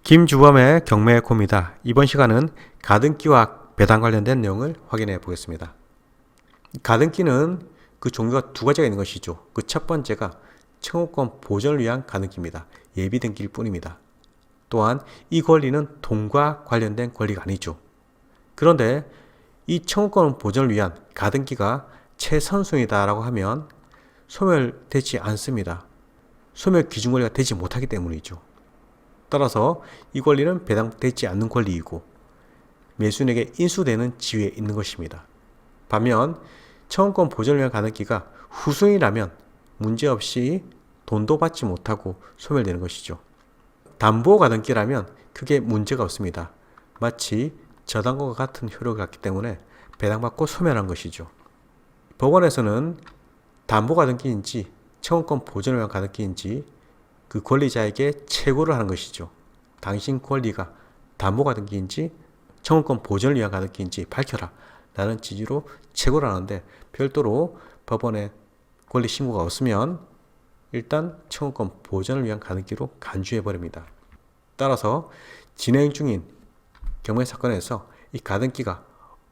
김주범의 경매코입니다. 이번 시간은 가등기와 배당 관련된 내용을 확인해 보겠습니다. 가등기는 그 종류가 두 가지가 있는 것이죠. 그 첫 번째가 청구권 보전을 위한 가등기입니다. 예비 등기일 뿐입니다. 또한 이 권리는 돈과 관련된 권리가 아니죠. 그런데 이 청구권 보전을 위한 가등기가 최선순위다라고 하면 소멸되지 않습니다. 소멸 기준 권리가 되지 못하기 때문이죠. 따라서 이 권리는 배당되지 않는 권리이고 매수인에게 인수되는 지위에 있는 것입니다. 반면 청구권 보전을 위한 가등기가 후순위라면 문제없이 돈도 받지 못하고 소멸되는 것이죠. 담보 가등기라면 크게 문제가 없습니다. 마치 저당권과 같은 효력을 갖기 때문에 배당받고 소멸한 것이죠. 법원에서는 담보 가등기인지 청구권 보전을 위한 가등기인지 그 권리자에게 최고를 하는 것이죠. 당신 권리가 담보 가등기인지 청구권 보전을 위한 가등기인지 밝혀라 라는 취지로 최고를 하는데, 별도로 법원에 권리 신고가 없으면 일단 청구권 보전을 위한 가등기로 간주해 버립니다. 따라서 진행 중인 경매 사건에서 이 가등기가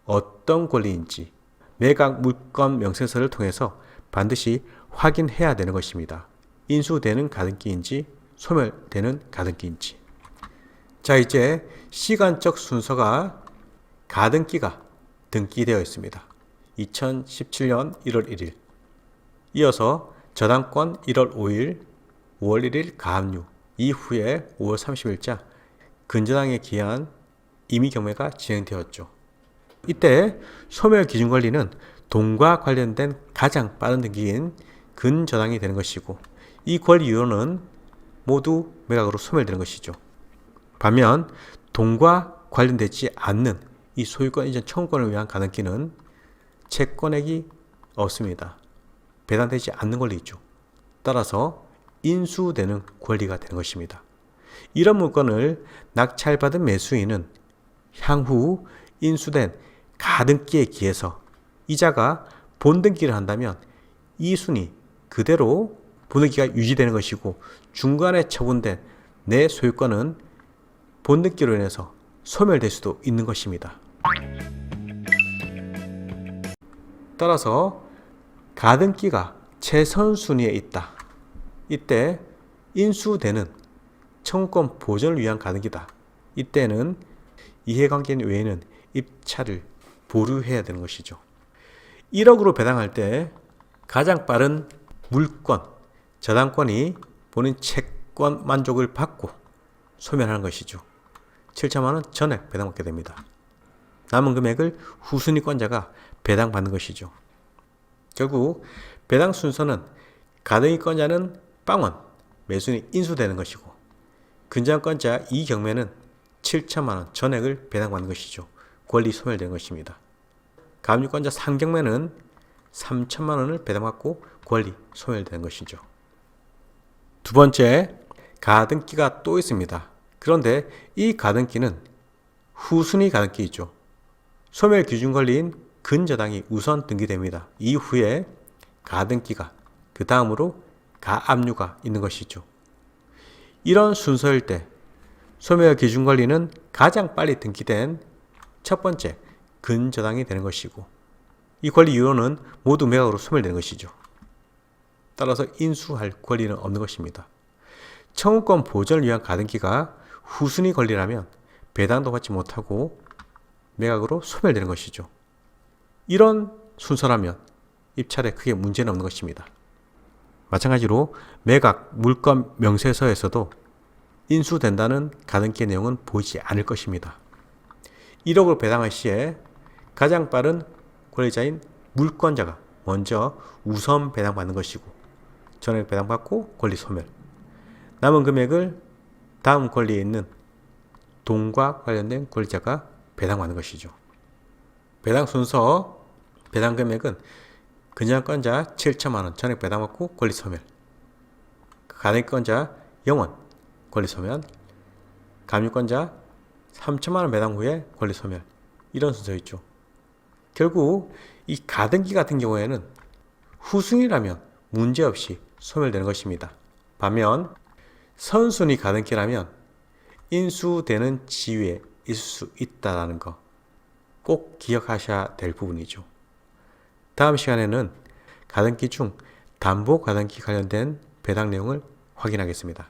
어떤 권리인지 매각 물권 명세서를 통해서 반드시 확인해야 되는 것입니다. 인수되는 가등기인지 소멸되는 가등기인지. 자, 이제 시간적 순서가 가등기가 등기되어 있습니다. 2017년 1월 1일. 이어서 저당권 1월 5일, 5월 1일 가압류, 이후에 5월 30일자 근저당에 기한 임의경매가 진행되었죠. 이때 소멸 기준 권리는 돈과 관련된 가장 빠른 등기인 근저당이 되는 것이고, 이 권리 유효는 모두 매각으로 소멸되는 것이죠. 반면 돈과 관련되지 않는 이 소유권 이전 청구권을 위한 가등기는 채권액이 없습니다. 배당되지 않는 권리이죠. 따라서 인수되는 권리가 되는 것입니다. 이런 물건을 낙찰받은 매수인은 향후 인수된 가등기에 기해서 이자가 본등기를 한다면 이 순위 그대로 본등기가 유지되는 것이고, 중간에 처분된 내 소유권은 본등기로 인해서 소멸될 수도 있는 것입니다. 따라서 가등기가 최선순위에 있다. 이때 인수되는 청구권 보전을 위한 가등기다. 이때는 이해관계인 외에는 입찰을 보류해야 되는 것이죠. 1억으로 배당할 때 가장 빠른 물권, 저당권이 본인 채권 만족을 받고 소멸하는 것이죠. 7천만 원 전액 배당받게 됩니다. 남은 금액을 후순위권자가 배당받는 것이죠. 결국 배당 순서는 가등기권자는 빵원, 매수인이 인수되는 것이고, 근저당권자 이 경매는 7천만 원 전액을 배당받는 것이죠. 권리 소멸되는 것입니다. 가압류권자 3경매는 3천만 원을 배당받고 권리 소멸되는 것이죠. 두 번째, 가등기가 또 있습니다. 그런데 이 가등기는 후순위 가등기이죠. 소멸 기준 권리인 근저당이 우선 등기됩니다. 이후에 가등기가, 그 다음으로 가압류가 있는 것이죠. 이런 순서일 때 소멸 기준 권리는 가장 빨리 등기된 첫 번째 근저당이 되는 것이고, 이 권리 유효는 모두 매각으로 소멸되는 것이죠. 따라서 인수할 권리는 없는 것입니다. 청구권 보전을 위한 가등기가 후순위 권리라면 배당도 받지 못하고 매각으로 소멸되는 것이죠. 이런 순서라면 입찰에 크게 문제는 없는 것입니다. 마찬가지로 매각 물권 명세서에서도 인수된다는 가등기의 내용은 보이지 않을 것입니다. 1억을 배당할 시에 가장 빠른 권리자인 물권자가 먼저 우선 배당받는 것이고, 전액 배당받고 권리 소멸, 남은 금액을 다음 권리에 있는 돈과 관련된 권리자가 배당받는 것이죠. 배당 순서, 배당 금액은 근저당권자 7천만 원 전액 배당받고 권리 소멸, 가등기권자 0원 권리 소멸, 가압류권자 3천만 원 배당 후에 권리 소멸, 이런 순서있죠. 결국 이 가등기 같은 경우에는 후순위라면 문제없이 소멸되는 것입니다. 반면 선순위 가등기라면 인수되는 지위에 있을 수 있다는 거 꼭 기억하셔야 될 부분이죠. 다음 시간에는 가등기 중 담보 가등기 관련된 배당 내용을 확인하겠습니다.